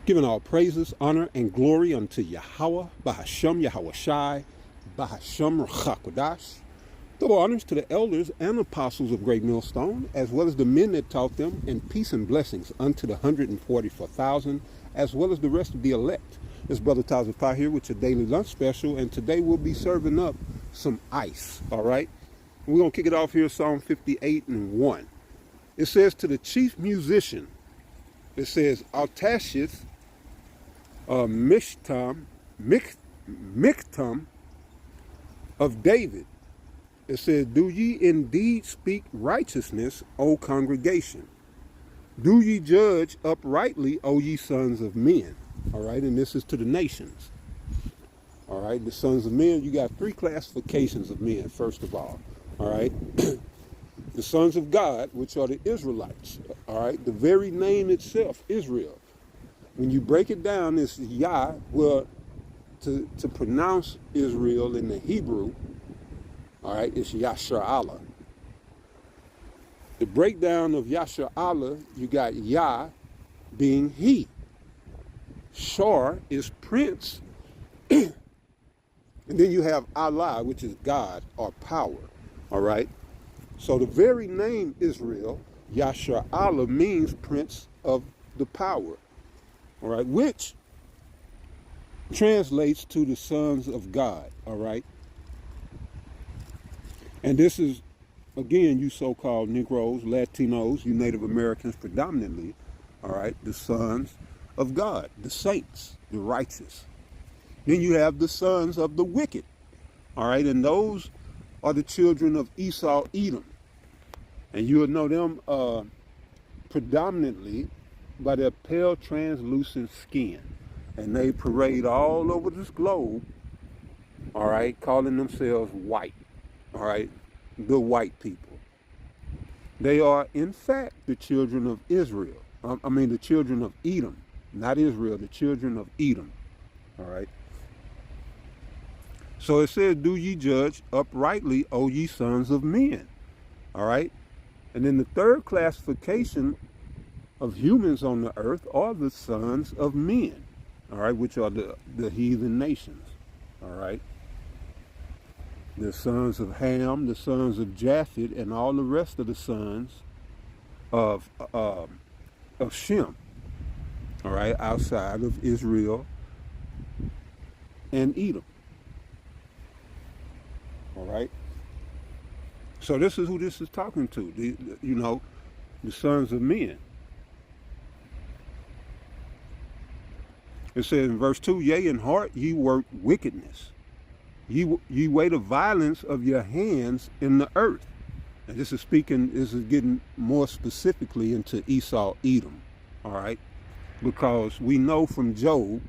Giving all praises, honor, and glory unto Yahweh, Bahasham Yahweh Shai, Bahasham Rachakodash. Double honors to the elders and apostles of Great Millstone, as well as the men that taught them, and peace and blessings unto the 144,000, as well as the rest of the elect. This Brother Tazapah here with your daily lunch special, and today we'll be serving up some ice, all right? We're going to kick it off here, Psalm 58 and 1. It says, to the chief musician, it says, Altashith, Miktam of David. It says, do ye indeed speak righteousness, O congregation? Do ye judge uprightly, O ye sons of men? All right, and this is to the nations. All right, the sons of men, you got three classifications of men, first of all. All right, the sons of God, which are the Israelites. All right, the very name itself, Israel. When you break it down, it's Yah. Well, to pronounce Israel in the Hebrew, all right, it's Yashar'Allah. The breakdown of Yashar'Allah, you got Yah being he. Shar is prince. And then you have Allah, which is God or power. All right. So the very name Israel, Yashar'Allah, means prince of the power. All right, which translates to the sons of God. All right. And this is, again, you so-called Negroes, Latinos, you Native Americans predominantly, all right, the sons of God, the saints, the righteous. Then you have the sons of the wicked, all right, and those are the children of Esau, Edom. And you will know them predominantly by their pale, translucent skin. And they parade all over this globe, all right, calling themselves white. All right, the white people. They are, in fact, the children of Israel. The children of Edom, not Israel, the children of Edom. All right. So it says, do ye judge uprightly, O ye sons of men. All right. And then the third classification of humans on the earth are the sons of men. All right, which are the heathen nations. All right. The sons of Ham, the sons of Japheth, and all the rest of the sons of Shem, all right, outside of Israel and Edom, all right. So this is who this is talking to, the sons of men. It says in verse 2, yea, in heart ye work wickedness. Ye weigh the violence of your hands in the earth. And this is getting more specifically into Esau, Edom, all right? Because we know from Job,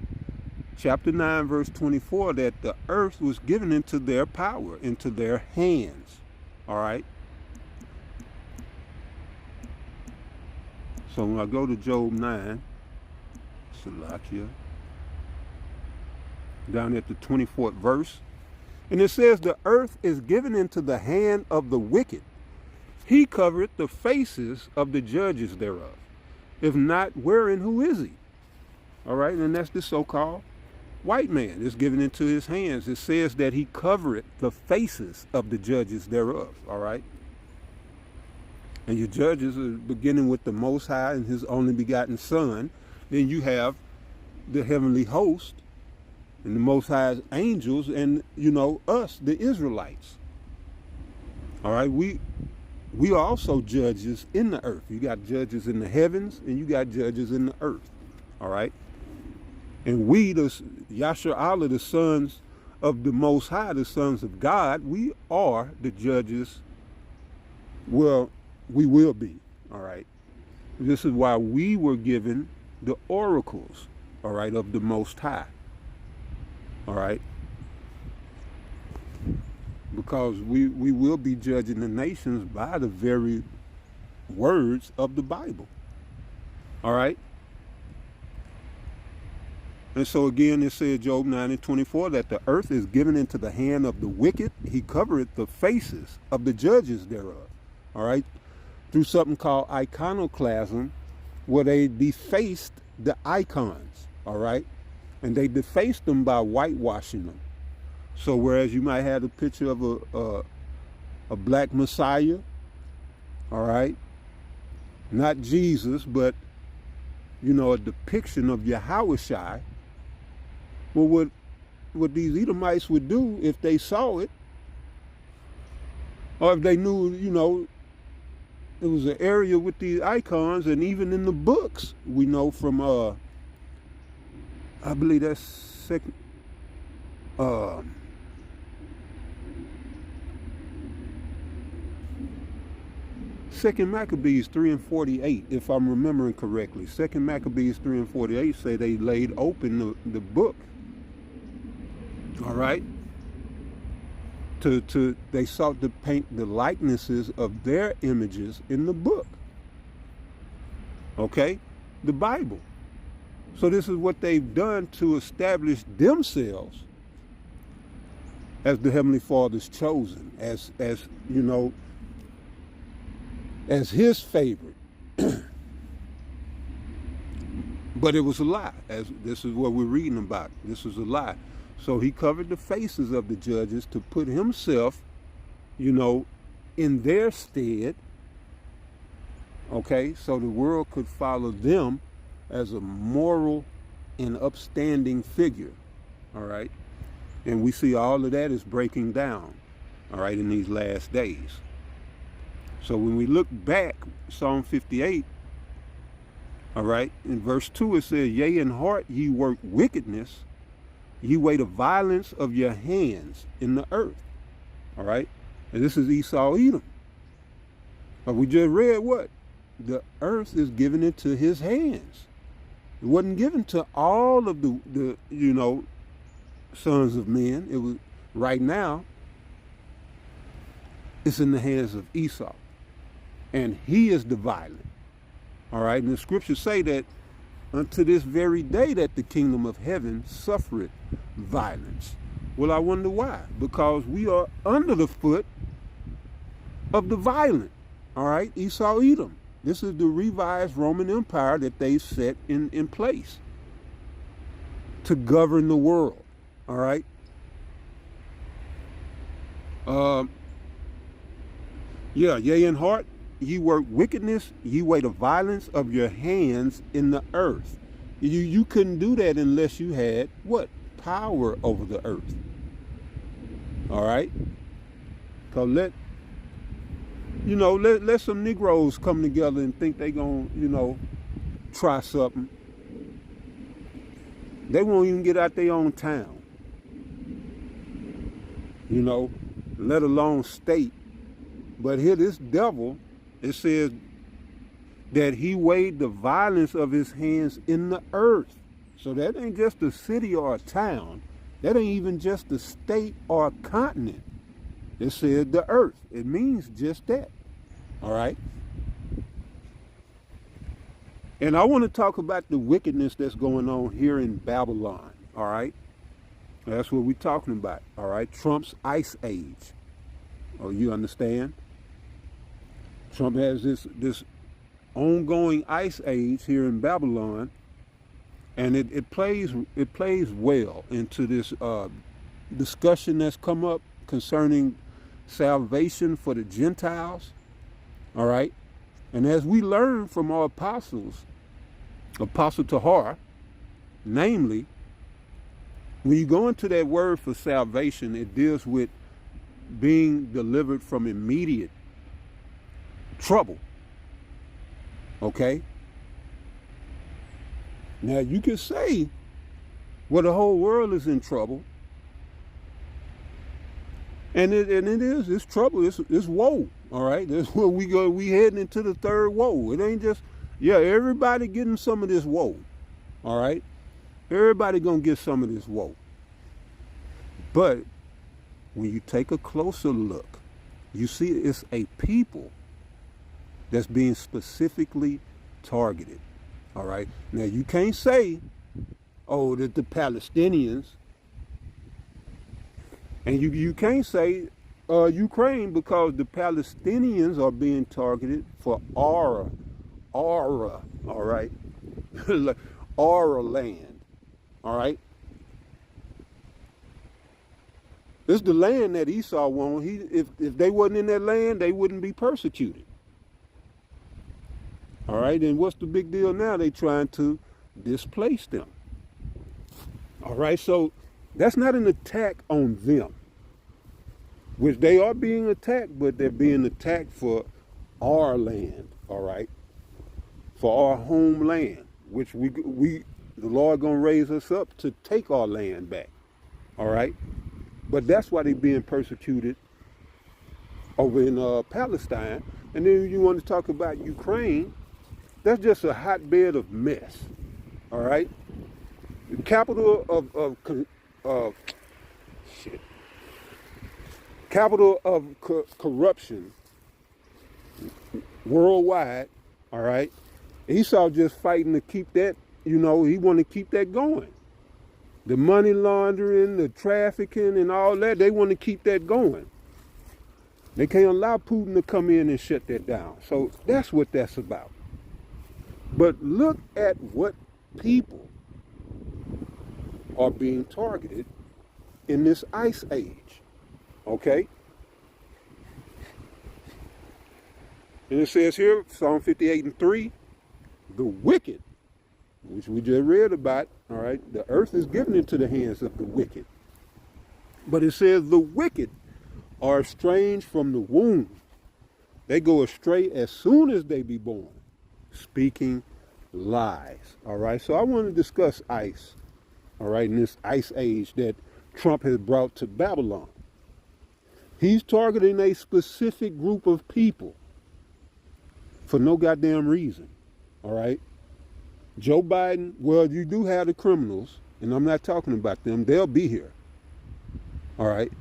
chapter 9, verse 24, that the earth was given into their power, into their hands, all right? So when I go to Job 9, Salakia, down at the 24th verse, and it says, the earth is given into the hand of the wicked. He covereth the faces of the judges thereof. If not, wherein who is he? All right, and that's the so-called white man. It's given into his hands. It says that he covereth the faces of the judges thereof. All right. And your judges are beginning with the Most High and his only begotten Son. Then you have the heavenly host, and the Most High's angels, and, us, the Israelites. All right, we are also judges in the earth. You got judges in the heavens, and you got judges in the earth. All right? And we, the Yashar'Allah, the sons of the Most High, the sons of God, we are the judges. Well, we will be. All right? This is why we were given the oracles, all right, of the Most High. All right, because we will be judging the nations by the very words of the Bible. All right. And so again, it said, Job 9 and 24, that the earth is given into the hand of the wicked. He covereth the faces of the judges thereof. All right. Through something called iconoclasm, where they defaced the icons, all right? And they defaced them by whitewashing them. So whereas you might have a picture of a black Messiah, all right, not Jesus, but a depiction of Yahushua. Well, what these Edomites would do if they saw it, or if they knew, it was an area with these icons, and even in the books, we know from I believe that's Second Maccabees 3:48, if I'm remembering correctly. Second Maccabees 3:48 say they laid open the book. All right. They sought to paint the likenesses of their images in the book. Okay? The Bible. So this is what they've done to establish themselves as the Heavenly Father's chosen, as his favorite. But it was a lie, as this is what we're reading about. This was a lie. So he covered the faces of the judges to put himself, in their stead, okay, so the world could follow them as a moral and upstanding figure, all right? And we see all of that is breaking down, all right, in these last days. So when we look back, Psalm 58, all right, in verse 2 it says, yea, in heart ye work wickedness, ye weigh the violence of your hands in the earth. All right? And this is Esau Edom. But we just read what? The earth is given into his hands. It wasn't given to all of the sons of men. It was right now, it's in the hands of Esau. And he is the violent. All right? And the scriptures say that unto this very day that the kingdom of heaven suffereth violence. Well, I wonder why. Because we are under the foot of the violent. All right, Esau Edom. This is the revised Roman Empire that they set in place to govern the world. All right. Yea, in heart ye work wickedness, ye weigh the violence of your hands in the earth. You couldn't do that unless you had what? Power over the earth. All right? So let some Negroes come together and think they gonna, try something. They won't even get out their own town. Let alone state. But here this devil, it says that he weighed the violence of his hands in the earth. So that ain't just a city or a town. That ain't even just a state or a continent. It says the earth. It means just that. All right? And I want to talk about the wickedness that's going on here in Babylon. All right? That's what we're talking about. All right? Trump's ice age. Oh, you understand? Trump has this ongoing ice age here in Babylon, and it plays well into this discussion that's come up concerning salvation for the Gentiles. All right, and as we learn from our apostles, Apostle Tahar, namely, when you go into that word for salvation, it deals with being delivered from immediate trouble. Okay? Now you can say, well, the whole world is in trouble. And it's trouble, it's woe. All right? That's where we heading into the third woe. It ain't just, everybody getting some of this woe. All right? Everybody gonna get some of this woe. But when you take a closer look, you see it's a people that's being specifically targeted. All right. Now you can't say, that the Palestinians, and you can't say Ukraine, because the Palestinians are being targeted for aura. All right. our land. All right. This is the land that Esau wanted. If they wasn't in that land, they wouldn't be persecuted. All right, and what's the big deal now? They trying to displace them. All right, so that's not an attack on them, which they are being attacked, but they're being attacked for our land. All right, for our homeland, which we the Lord gonna raise us up to take our land back. All right. But that's why they're being persecuted over in Palestine. And then you want to talk about Ukraine. That's just a hotbed of mess. All right? The capital of corruption worldwide. All right? Esau just fighting to keep that, he want to keep that going. The money laundering, the trafficking, and all that, they want to keep that going. They can't allow Putin to come in and shut that down. So that's what that's about. But look at what people are being targeted in this ice age. Okay? And it says here, Psalm 58:3, the wicked, which we just read about, all right, the earth is given into the hands of the wicked. But it says the wicked are estranged from the womb. They go astray as soon as they be born, speaking lies. All right, so I want to discuss ICE, all right, in this ice age that Trump has brought to Babylon. He's targeting a specific group of people for no goddamn reason, all right? Joe Biden, well, you do have the criminals, and I'm not talking about them. They'll be here. All right?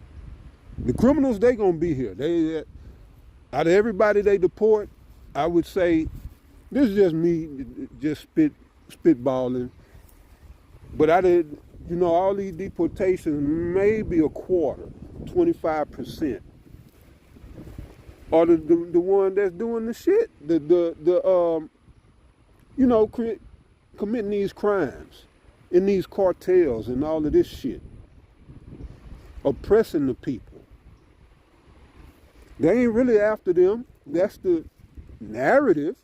The criminals, they going to be here. Out of everybody they deport, I would say, this is just me just spitballing, but out of, all these deportations, maybe a quarter, 25%, are the one that's doing the shit, committing these crimes in these cartels and all of this shit, oppressing the people. They ain't really after them. That's the narrative.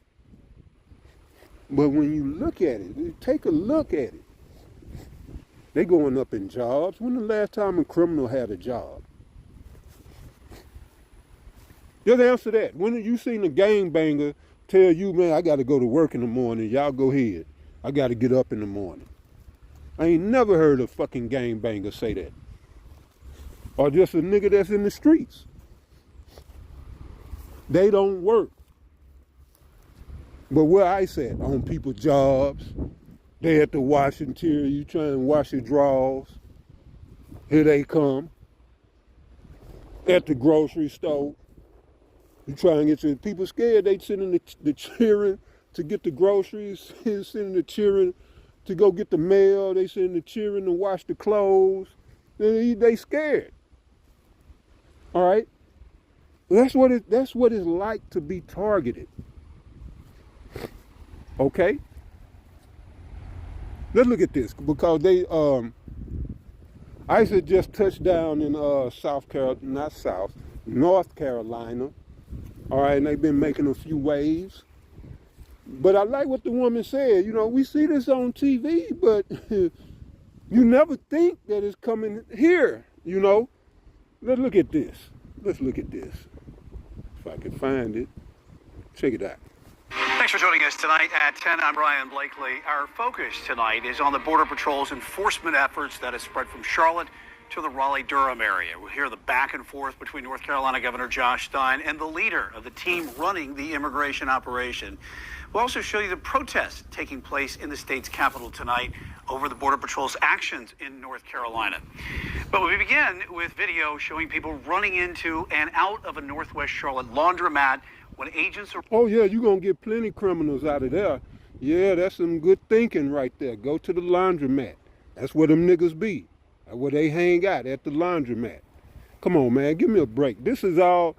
But when you look at it, take a look at it. They going up in jobs. When the last time a criminal had a job? Just answer that. When have you seen a gangbanger tell you, man, I got to go to work in the morning. Y'all go ahead. I got to get up in the morning. I ain't never heard a fucking gangbanger say that. Or just a nigga that's in the streets. They don't work. But where I at, on people's jobs, they at the washing tier, you trying to wash your drawers. Here they come. At the grocery store. You try and get your people scared, they sit in the cheering to get the groceries, sitting there cheering to go get the mail, they sitting there cheering to wash the clothes. They scared. All right? That's what it's like to be targeted. Okay? Let's look at this, because ICE had just touched down in North Carolina. All right, and they've been making a few waves. But I like what the woman said. We see this on TV, but you never think that it's coming here, Let's look at this. If I can find it. Check it out. Thanks for joining us tonight at 10. I'm Brian Blakely. Our focus tonight is on the Border Patrol's enforcement efforts that have spread from Charlotte to the Raleigh-Durham area. We'll hear the back and forth between North Carolina Governor Josh Stein and the leader of the team running the immigration operation. We'll also show you the protests taking place in the state's capital tonight over the Border Patrol's actions in North Carolina. But we begin with video showing people running into and out of a Northwest Charlotte laundromat when agents are... Oh, yeah, you're going to get plenty criminals out of there. Yeah, that's some good thinking right there. Go to the laundromat. That's where them niggas be. That's where they hang out, at the laundromat. Come on, man, give me a break. This is all...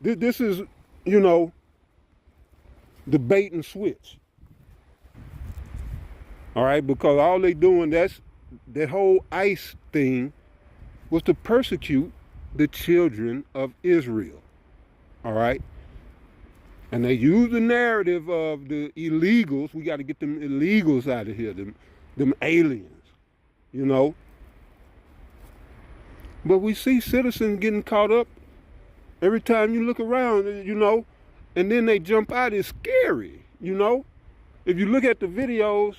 This is, the bait and switch. All right, because all they doing, that whole ICE thing was to persecute the children of Israel. All right. And they use the narrative of the illegals. We got to get them illegals out of here, them aliens, you know. But we see citizens getting caught up every time you look around, you know, and then they jump out. It's scary, you know. If you look at the videos,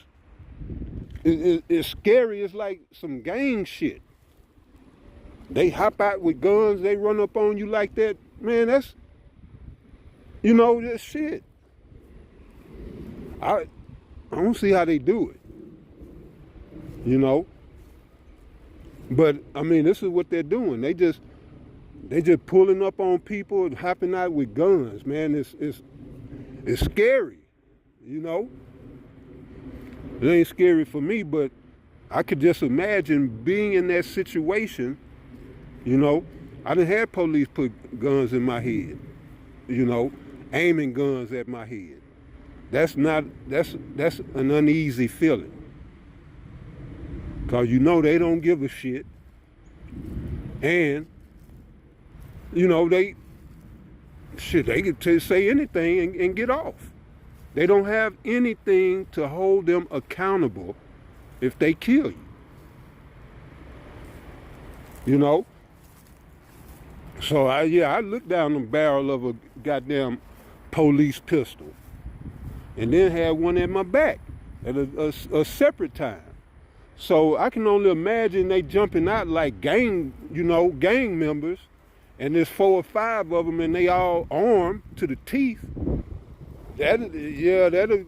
it's scary. It's like some gang shit. They hop out with guns. They run up on you like that. Man, that's, you know, that shit. I don't see how they do it, you know. But I mean, this is what they're doing. They just pulling up on people and hopping out with guns. Man, it's scary, you know. It ain't scary for me, but I could just imagine being in that situation. You know, I done had police put guns in my head, you know, aiming guns at my head. That's an uneasy feeling. Because you know they don't give a shit. And, you know, they could say anything and get off. They don't have anything to hold them accountable if they kill you. You know? So I looked down the barrel of a goddamn police pistol, and then had one at my back at a separate time. So I can only imagine they jumping out like gang members, and there's 4 or 5 of them, and they all armed to the teeth. That'll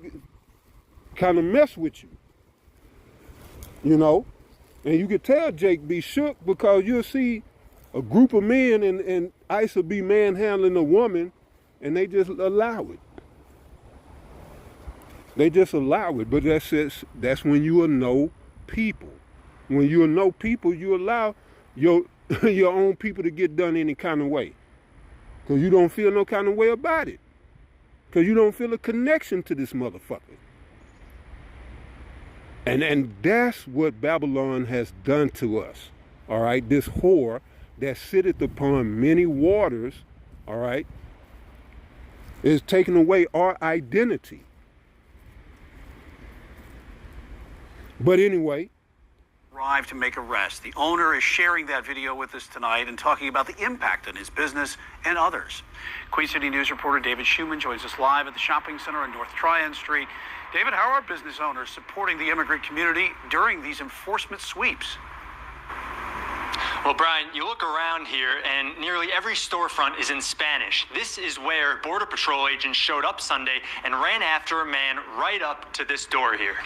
kind of mess with you, you know. And you could tell Jake be shook because you'll see a group of men and ICE will be manhandling a woman, and they just allow it. They just allow it. But that's when you will know people. When you will know people, you allow your own people to get done any kind of way. Because you don't feel no kind of way about it. Because you don't feel a connection to this motherfucker. And that's what Babylon has done to us. All right, this whore that sitteth upon many waters, all right, is taking away our identity. But anyway, arrived to make arrests. The owner is sharing that video with us tonight and talking about the impact on his business and others. Queen City News reporter David Schumann joins us live at the shopping center on North Tryon Street. David, how are business owners supporting the immigrant community during these enforcement sweeps? Well, Brian, you look around here and nearly every storefront is in Spanish. This is where Border Patrol agents showed up Sunday and ran after a man right up to this door here.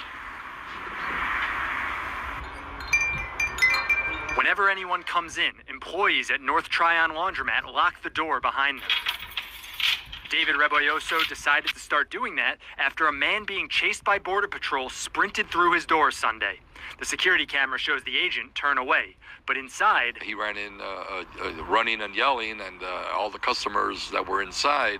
Whenever anyone comes in, employees at North Tryon Laundromat lock the door behind them. David Rebolloso decided to start doing that after a man being chased by Border Patrol sprinted through his door Sunday. The security camera shows the agent turn away, but inside... He ran in running and yelling, and all the customers that were inside,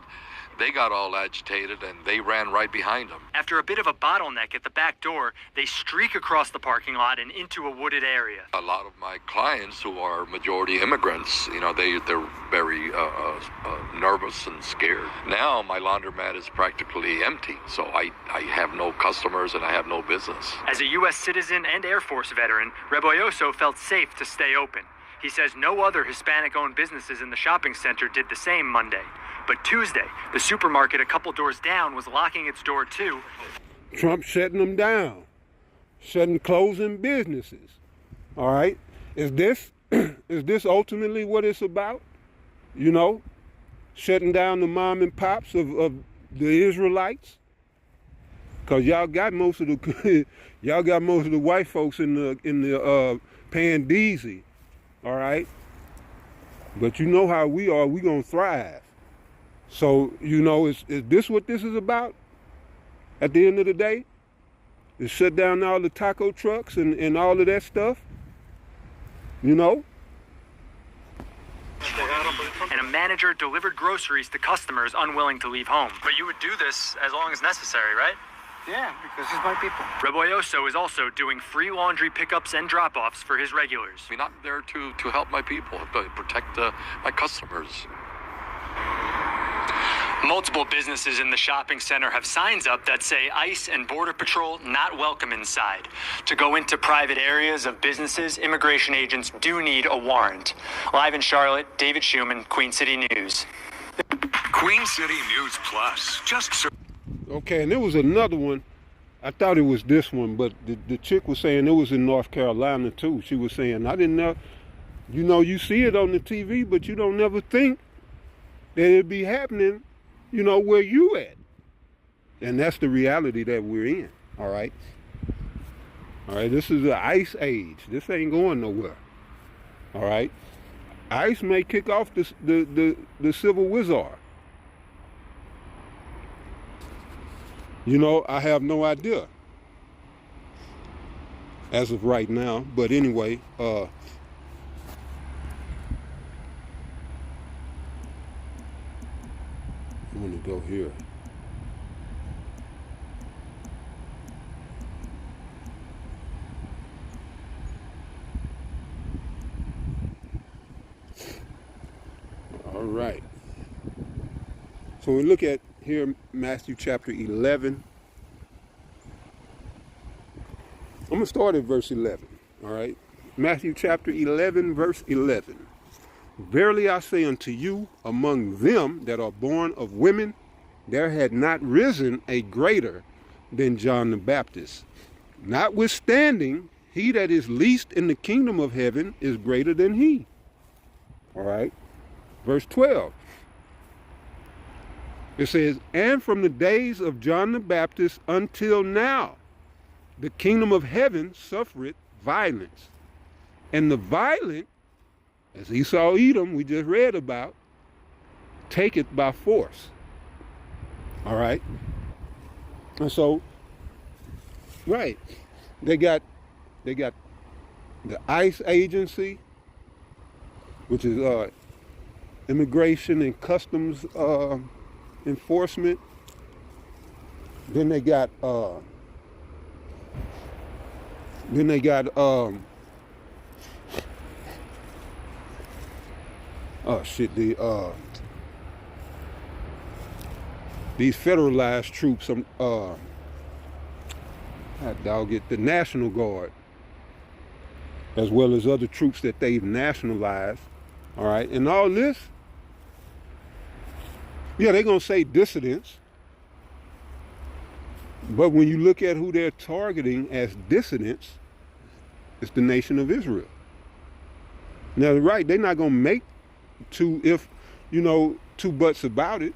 they got all agitated, and they ran right behind him. After a bit of a bottleneck at the back door, they streak across the parking lot and into a wooded area. A lot of my clients who are majority immigrants, you know, they're very nervous and scared. Now my laundromat is practically empty, so I have no customers and I have no business. As a U.S. citizen and Air Force veteran, Rebolloso felt safe to stay open. He says no other Hispanic-owned businesses in the shopping center did the same Monday. But Tuesday, the supermarket a couple doors down was locking its door too. Trump shutting them down, closing businesses. All right, is this ultimately what it's about? You know, shutting down the mom and pops of the Israelites, because y'all got most of the white folks in the paying diesel. All right, but you know how we are. We gonna thrive. So, you know, is this what this is about? At the end of the day, is shut down all the taco trucks and all of that stuff. You know? And a manager delivered groceries to customers unwilling to leave home. But you would do this as long as necessary, right? Yeah, because it's my people. Reboyoso is also doing free laundry pickups and drop-offs for his regulars. I mean, I'm there to help my people, to protect my customers. Multiple businesses in the shopping center have signs up that say ICE and Border Patrol not welcome inside. To go into private areas of businesses, immigration agents do need a warrant. Live in Charlotte, David Schumann, Queen City News. Queen City News Plus. Okay, and there was another one. I thought it was this one, but the chick was saying it was in North Carolina too. She was saying, I didn't know, you see it on the TV, but you don't never think that it'd be happening, where you at. And that's the reality that we're in, all right? All right, this is the ICE age. This ain't going nowhere, all right? ICE may kick off the civil wizard. I have no idea as of right now. But anyway, I'm going to go here. All right. So we look at here Matthew chapter 11. I'm going to start at verse 11. All right. Matthew chapter 11, verse 11. Verily I say unto you, among them that are born of women, there had not risen a greater than John the Baptist. Notwithstanding, he that is least in the kingdom of heaven is greater than he. All right. Verse 12. It says, and from the days of John the Baptist until now, the kingdom of heaven suffereth violence. And the violent, as Esau Edom, we just read about, take it by force. All right. And so, right, they got the ICE agency, which is Immigration and Customs Enforcement. Then they got oh shit, these federalized troops, the National Guard, as well as other troops that they've nationalized. All right, and all this, yeah, they're gonna say dissidents, but when you look at who they're targeting as dissidents, it's the nation of Israel. Now, right, they're not gonna make two buts about it.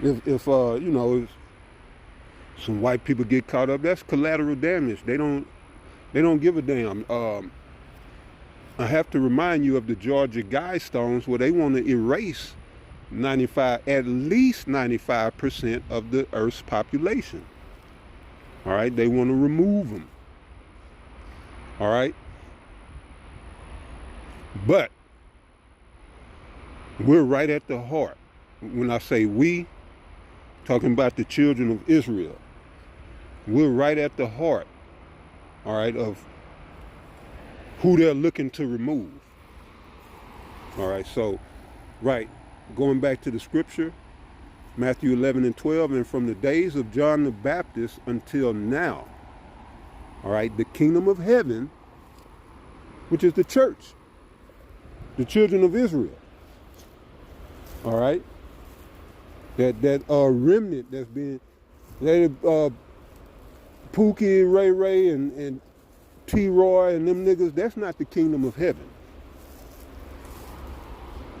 If some white people get caught up, that's collateral damage. They don't give a damn. I have to remind you of the Georgia Guidestones, where they want to erase at least 95% of the Earth's population. All right, they want to remove them. All right, but we're right at the heart. When I say we, talking about the children of Israel, we're right at the heart, all right, of who they're looking to remove. All right, so, right, going back to the scripture, Matthew 11 and 12, and from the days of John the Baptist until now, all right, the kingdom of heaven, which is the church, the children of Israel, all right, that remnant that's been, Pookie, Ray, and T-Roy and them niggas, that's not the kingdom of heaven.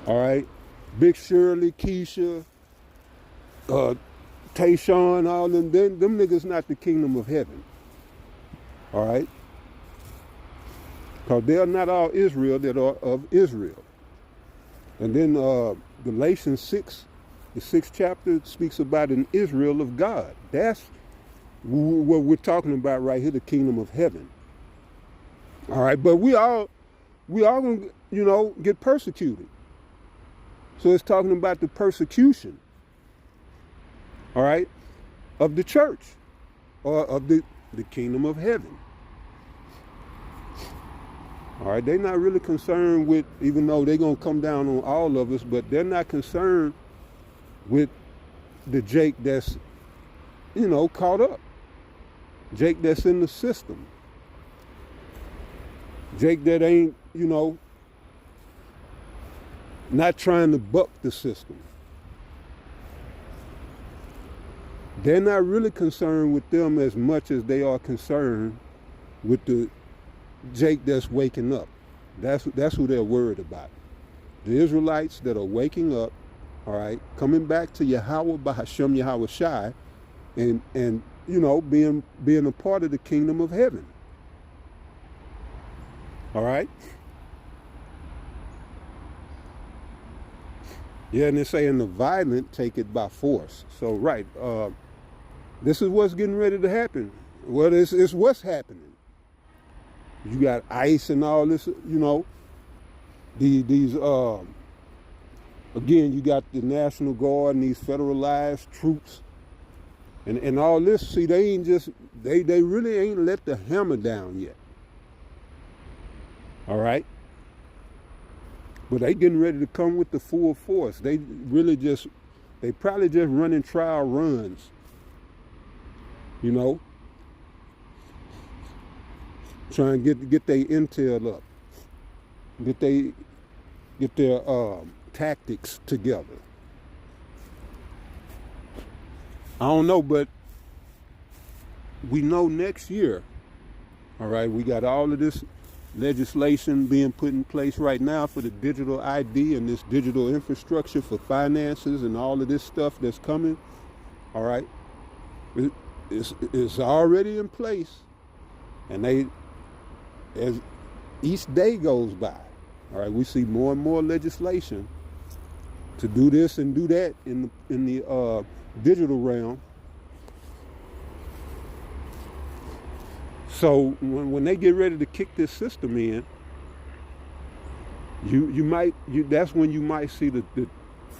All right, Big Shirley, Keisha, Tayshawn, all them niggas not the kingdom of heaven. All right, because they are not all Israel that are of Israel. And then Galatians 6, the 6th chapter, speaks about an Israel of God. That's what we're talking about right here, the kingdom of heaven. All right, but we all gonna, get persecuted. So it's talking about the persecution. all right, of the church or of the kingdom of heaven. All right, they're not really concerned with, even though they're going to come down on all of us, but they're not concerned with the Jake that's, caught up. Jake that's in the system. Jake that ain't, not trying to buck the system. They're not really concerned with them as much as they are concerned with the Jake that's waking up. That's who they're worried about. The Israelites that are waking up, all right, coming back to Yahweh Bahashem Yahweh Shai, and being a part of the kingdom of heaven. All right? Yeah, and they're saying the violent take it by force. So, right, this is what's getting ready to happen. Well, it's what's happening. You got ICE and all this, these again, you got the National Guard and these federalized troops and all this. See, they ain't just, they really ain't let the hammer down yet. All right? But they getting ready to come with the full force. They probably just running trial runs, trying to get their intel up, get their tactics together. I don't know, but we know next year, all right, we got all of this legislation being put in place right now for the digital ID and this digital infrastructure for finances and all of this stuff that's coming, all right, it's already in place. And as each day goes by, all right, we see more and more legislation to do this and do that in the digital realm. So when they get ready to kick this system in, that's when you might see the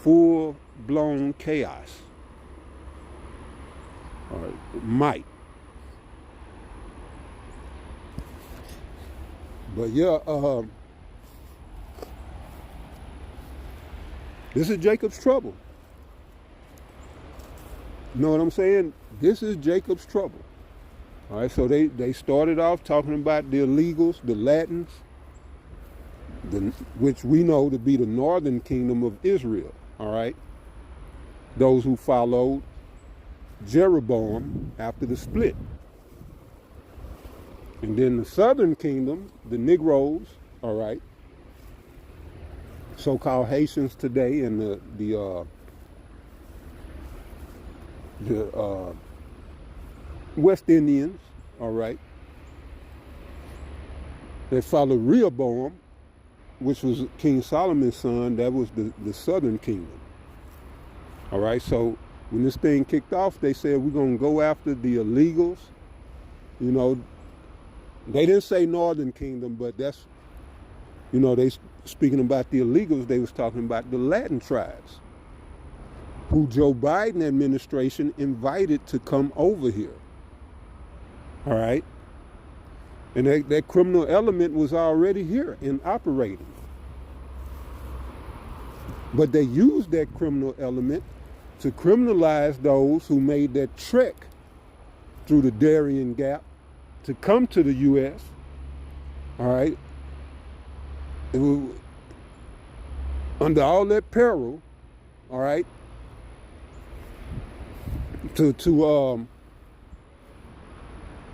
full blown chaos. All right, it might. But yeah, this is Jacob's trouble. You know what I'm saying? This is Jacob's trouble. All right, so they started off talking about the illegals, the Latins, which we know to be the northern kingdom of Israel, all right? Those who followed Jeroboam after the split. And then the southern kingdom, the Negroes, all right, so-called Haitians today, and the West Indians, all right, they followed Rehoboam, which was King Solomon's son. That was the southern kingdom. All right, so when this thing kicked off, they said, we're going to go after the illegals. They didn't say northern kingdom, but that's, they speaking about the illegals, they was talking about the Latin tribes, who Joe Biden administration invited to come over here. All right? And that criminal element was already here and operating. But they used that criminal element to criminalize those who made that trek through the Darien Gap to come to the U.S., all right? It was under all that peril, all right, to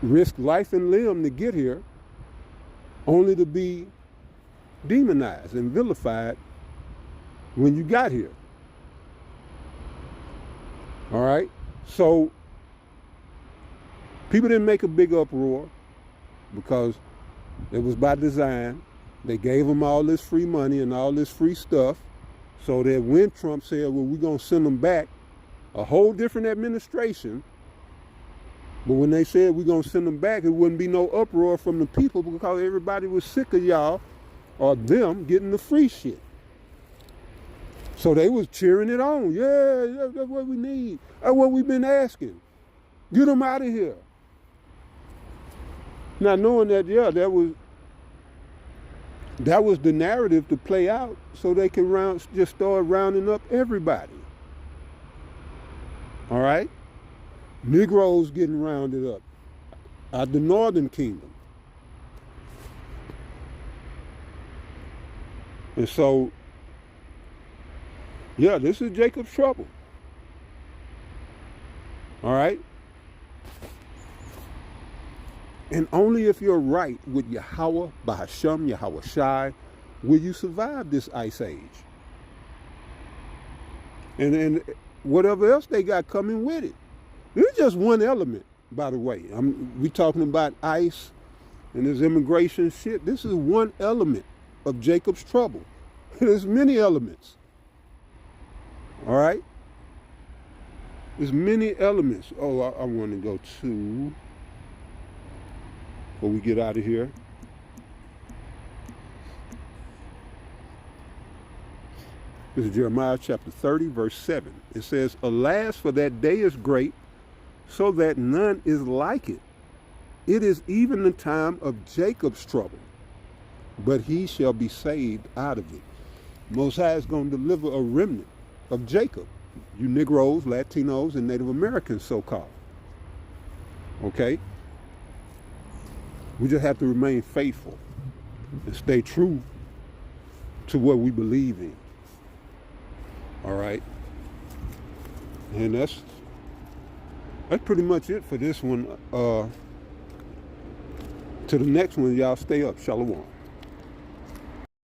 risk life and limb to get here, only to be demonized and vilified when you got here. All right? So people didn't make a big uproar because it was by design. They gave them all this free money and all this free stuff so that when Trump said, well, we're going to send them back, a whole different administration, but when they said we're going to send them back, it wouldn't be no uproar from the people because everybody was sick of y'all or them getting the free shit. So they was cheering it on. Yeah, that's what we need. That's what we've been asking. Get them out of here. Not knowing that, yeah, that was the narrative to play out so they can just start rounding up everybody. All right? Negroes getting rounded up out the northern kingdom. And so, yeah, this is Jacob's trouble. All right? And only if you're right with Yahweh, Bahasham, Yahweh Shai, will you survive this ice age. And whatever else they got coming with it. This is just one element, by the way. We talking about ice and this immigration shit. This is one element of Jacob's trouble. There's many elements. All right? There's many elements. Oh, I want to go to, before we get out of here. This is Jeremiah chapter 30, verse 7. It says, alas, for that day is great, so that none is like it. It is even the time of Jacob's trouble, but he shall be saved out of it. Most High is going to deliver a remnant of Jacob, you Negroes, Latinos, and Native Americans, so-called. Okay? We just have to remain faithful and stay true to what we believe in. All right? And that's pretty much it for this one. To the next one, y'all stay up. Shalom.